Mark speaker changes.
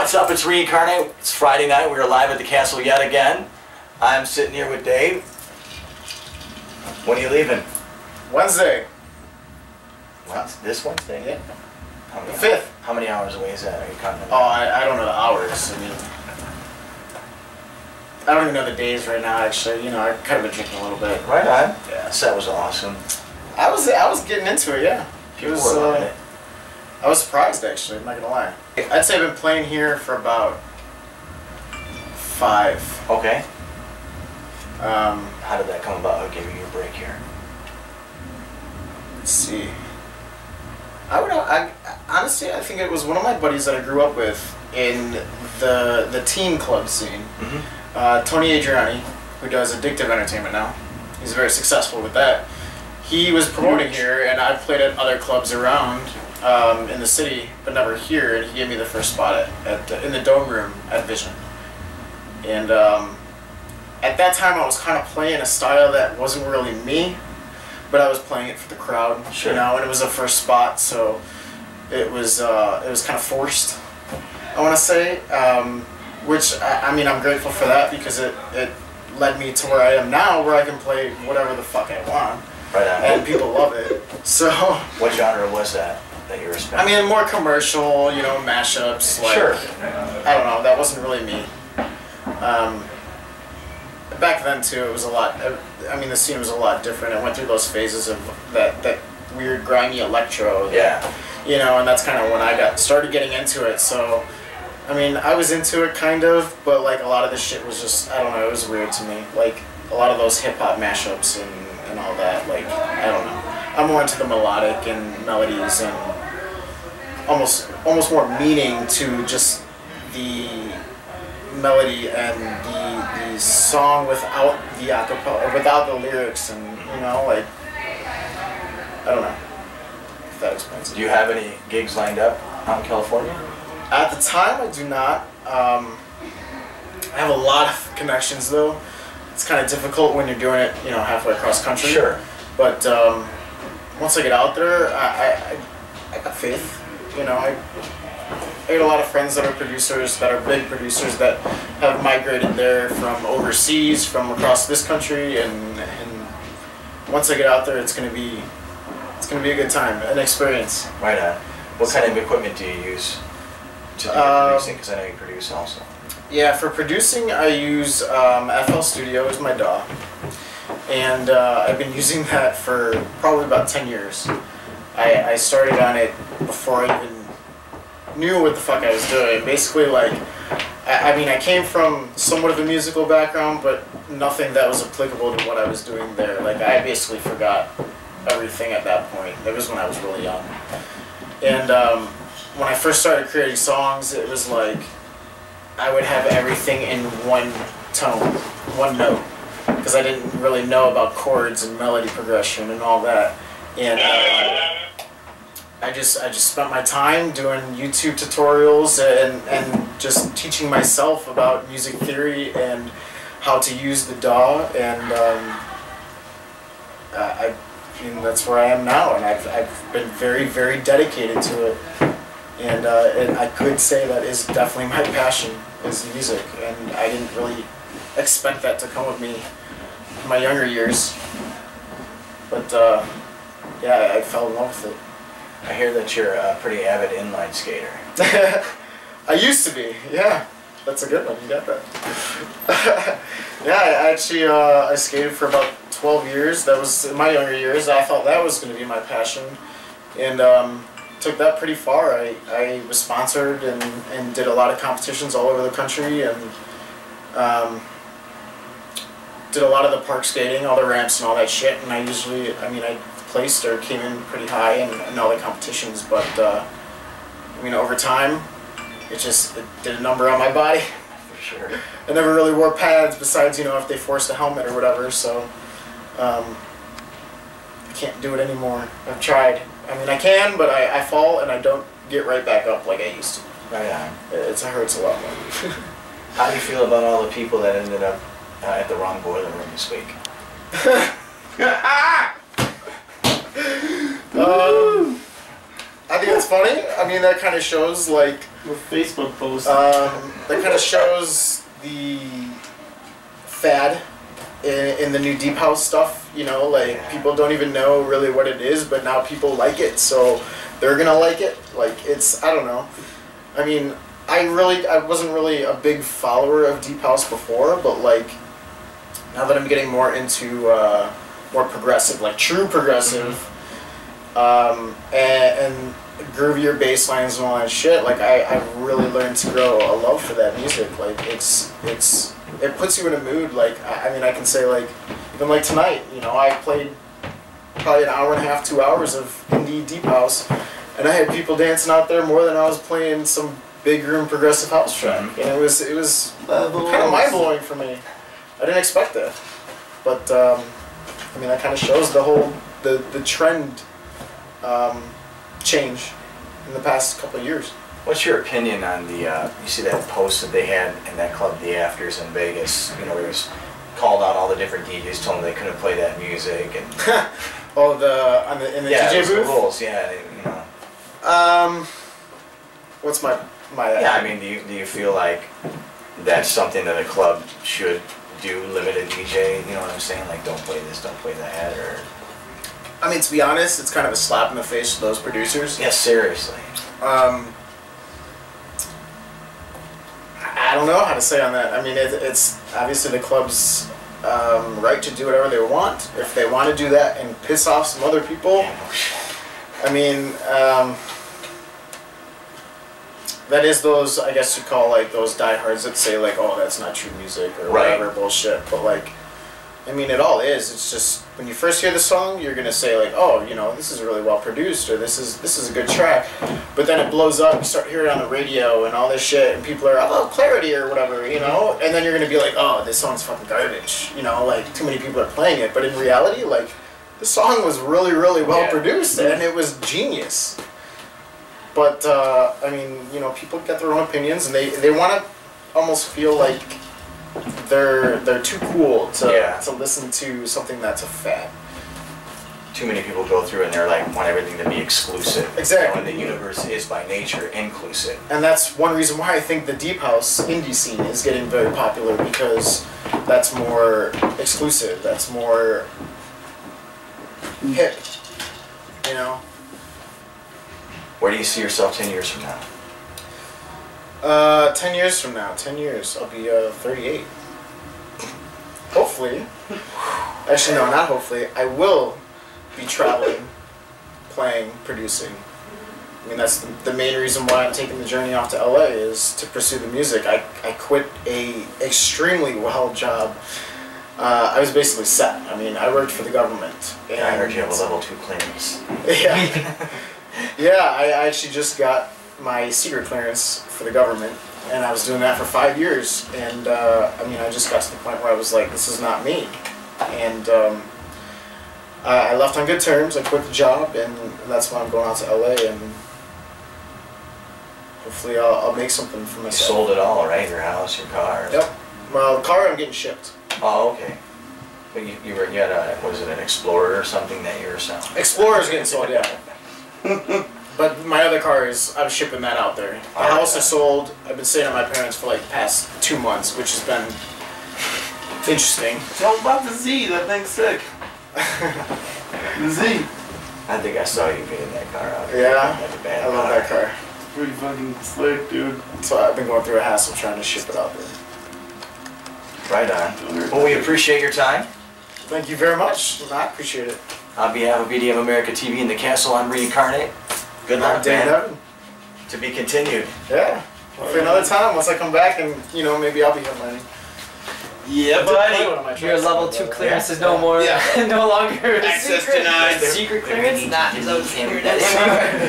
Speaker 1: What's up? It's Reincarnate. It's Friday night. We're live at the castle yet again. I'm sitting here with Dave. When are you leaving?
Speaker 2: Wednesday.
Speaker 1: This Wednesday?
Speaker 2: Yeah.
Speaker 1: The
Speaker 2: 5th.
Speaker 1: How many hours away is that? Are you counting?
Speaker 2: Oh, I don't know the hours. I mean, I don't even know the days right now. Actually, you know, I kind of been drinking a little bit.
Speaker 1: Right on.
Speaker 2: Yeah.
Speaker 1: Set was awesome.
Speaker 2: I was getting into it. Yeah.
Speaker 1: People were loving it.
Speaker 2: I was surprised actually. I'm not gonna lie. I'd say I've been playing here for about 5.
Speaker 1: Okay.
Speaker 2: How
Speaker 1: did that come about? I'll give you your break here.
Speaker 2: Let's see. Honestly, I think it was one of my buddies that I grew up with in the teen club scene.
Speaker 1: Mm-hmm.
Speaker 2: Tony Adriani, who does Addictive Entertainment now. He's very successful with that. He was promoting here, and I've played at other clubs around in the city, but never here. And he gave me the first spot in the Dome Room at Vision. And at that time, I was kind of playing a style that wasn't really me, but I was playing it for the crowd,
Speaker 1: sure.
Speaker 2: You know. And it was a first spot, so it was kind of forced, I want to say. Which I mean, I'm grateful for that because it led me to where I am now, where I can play whatever the fuck I want.
Speaker 1: Right on.
Speaker 2: And people love it. So.
Speaker 1: What genre was that you were spending?
Speaker 2: I mean, more commercial, you know, mashups. Like,
Speaker 1: sure.
Speaker 2: I don't know. That wasn't really me. Back then too, it was a lot. I mean, the scene was a lot different. I went through those phases of that weird grimy electro.
Speaker 1: Yeah.
Speaker 2: You know, and that's kind of when I started getting into it. So. I mean, I was into it kind of, but like a lot of this shit was just, I don't know, it was weird to me. Like a lot of those hip-hop mashups and all that, like, I don't know. I'm more into the melodic and melodies and almost more meaning to just the melody and the song without the acapella, or without the lyrics, and, you know, like, I don't know if that explains it.
Speaker 1: Do you have any gigs lined up out in California?
Speaker 2: At the time, I do not. I have a lot of connections, though. It's kind of difficult when you're doing it, you know, halfway across country.
Speaker 1: Sure.
Speaker 2: But once I get out there, I got faith. You know, I got a lot of friends that are producers, that are big producers, that have migrated there from overseas, from across this country, and once I get out there, it's gonna be a good time, an experience.
Speaker 1: Right on. What kind of equipment do you use to do your producing? Because I know you produce also.
Speaker 2: Yeah, for producing I use FL Studio as my DAW, and I've been using that for probably about 10 years. I started on it before I even knew what the fuck I was doing. Basically, like, I mean, I came from somewhat of a musical background, but nothing that was applicable to what I was doing there. Like, I basically forgot everything at that point. It was when I was really young. And when I first started creating songs, it was like I would have everything in one tone, one note, because I didn't really know about chords and melody progression and all that. And I just spent my time doing YouTube tutorials and just teaching myself about music theory and how to use the DAW, and I mean, that's where I am now, and I've been very, very dedicated to it. And I could say that is definitely my passion, is music, and I didn't really expect that to come with me in my younger years. But yeah, I fell in love with it.
Speaker 1: I hear that you're a pretty avid inline skater.
Speaker 2: I used to be, yeah. That's a good one, you got that. Yeah, I actually I skated for about 12 years. That was in my younger years. I thought that was going to be my passion, and took that pretty far. I was sponsored and did a lot of competitions all over the country, and did a lot of the park skating, all the ramps and all that shit, and I placed or came in pretty high in all the competitions, but I mean, over time, it did a number on my body.
Speaker 1: For sure.
Speaker 2: I never really wore pads besides, you know, if they forced a helmet or whatever, so I can't do it anymore. I've tried. I mean, I can, but I fall and I don't get right back up like I used to.
Speaker 1: Right on.
Speaker 2: It hurts a lot more.
Speaker 1: How do you feel about all the people that ended up at the wrong boiler room this week?
Speaker 2: I think it's funny. I mean, that kind of shows, like,
Speaker 3: Facebook post.
Speaker 2: That kind of shows the fad in the new deep house stuff. You know, like people don't even know really what it is, but now people like it, so they're gonna like it. Like it's, I don't know. I mean, I wasn't really a big follower of deep house before, but like now that I'm getting more into more progressive, like true progressive, and groovier bass lines and all that shit, like I've really learned to grow a love for that music. Like it puts you in a mood. Like I mean, I can say like even like tonight, you know, I played probably an hour and a half, 2 hours of indie deep house, and I had people dancing out there more than I was playing some big room progressive house track, and it was kind of mind blowing for me. I didn't expect that, but I mean that kind of shows the whole the trend change in the past couple of years.
Speaker 1: What's your opinion on the, you see that post that they had in that club, the Afters in Vegas, you know, where it was called out all the different DJs, told them they couldn't play that music, and...
Speaker 2: Oh, in the DJ booth?
Speaker 1: The rules, yeah, you know.
Speaker 2: What's my
Speaker 1: yeah, I mean, do you feel like that's something that a club should do, limited DJ, you know what I'm saying? Like, don't play this, don't play that, or...
Speaker 2: I mean, to be honest, it's kind of a slap in the face to those producers.
Speaker 1: Yeah, seriously.
Speaker 2: I don't know how to say on that. I mean, it's obviously the club's right to do whatever they want. If they want to do that and piss off some other people, I mean, that is those, I guess you call like those diehards that say like, oh, that's not true music or whatever bullshit. But like, I mean, it all is. It's just when you first hear the song, you're gonna say like, oh, you know, this is really well produced, or this is a good track. But then it blows up. You start hearing it on the radio and all this shit, and people are, oh, clarity or whatever, you know. And then you're gonna be like, oh, this song's fucking garbage, you know. Like too many people are playing it. But in reality, like the song was really, really well produced, and it was genius. But I mean, you know, people get their own opinions, and they want to almost feel like they're too cool to listen to something that's a fad.
Speaker 1: Too many people go through and they're like want everything to be exclusive.
Speaker 2: Exactly.
Speaker 1: You know, and the universe is by nature inclusive.
Speaker 2: And that's one reason why I think the deep house indie scene is getting very popular, because that's more exclusive. That's more hip. You know.
Speaker 1: Where do you see yourself 10 years from now?
Speaker 2: 10 years from now, 10 years, I'll be 38. Hopefully. Actually, no, not hopefully. I will be traveling, playing, producing. I mean, that's the main reason why I'm taking the journey off to LA, is to pursue the music. I quit a extremely well job. I was basically set. I mean, I worked for the government.
Speaker 1: And I heard you have a level 2 clearance.
Speaker 2: Yeah. Yeah, I actually just got my secret clearance for the government, and I was doing that for 5 years, and I mean, I just got to the point where I was like, this is not me, and I left on good terms. I quit the job, and that's why I'm going out to LA, and hopefully I'll make something for myself.
Speaker 1: You sold it all, right? Your house, your car?
Speaker 2: Yep. Well, the car I'm getting shipped.
Speaker 1: Oh, okay. But you had a, was it an Explorer or something that you were selling?
Speaker 2: Explorer's getting sold, yeah. But my other car I'm shipping that out there. The house is sold. I've been staying at my parents for like the past 2 months, which has been interesting.
Speaker 3: Tell about the Z, that thing's sick. The Z.
Speaker 1: I think I saw you getting that car out.
Speaker 2: Yeah, I love that car.
Speaker 3: It's pretty fucking slick, dude.
Speaker 2: So I've been going through a hassle trying to ship it out there.
Speaker 1: Right on. Well, we appreciate your time.
Speaker 2: Thank you very much. I appreciate it.
Speaker 1: On behalf of BDM America TV and the Castle, I'm Reincarnate. Good luck, man.
Speaker 2: Neven.
Speaker 1: To be continued.
Speaker 2: Yeah. For another time, once I come back, and you know, maybe I'll be here money.
Speaker 3: Yeah, buddy.
Speaker 4: Your level 2 clearance is no more, no longer
Speaker 3: access denied.
Speaker 4: Secret clearance, not so secret anymore.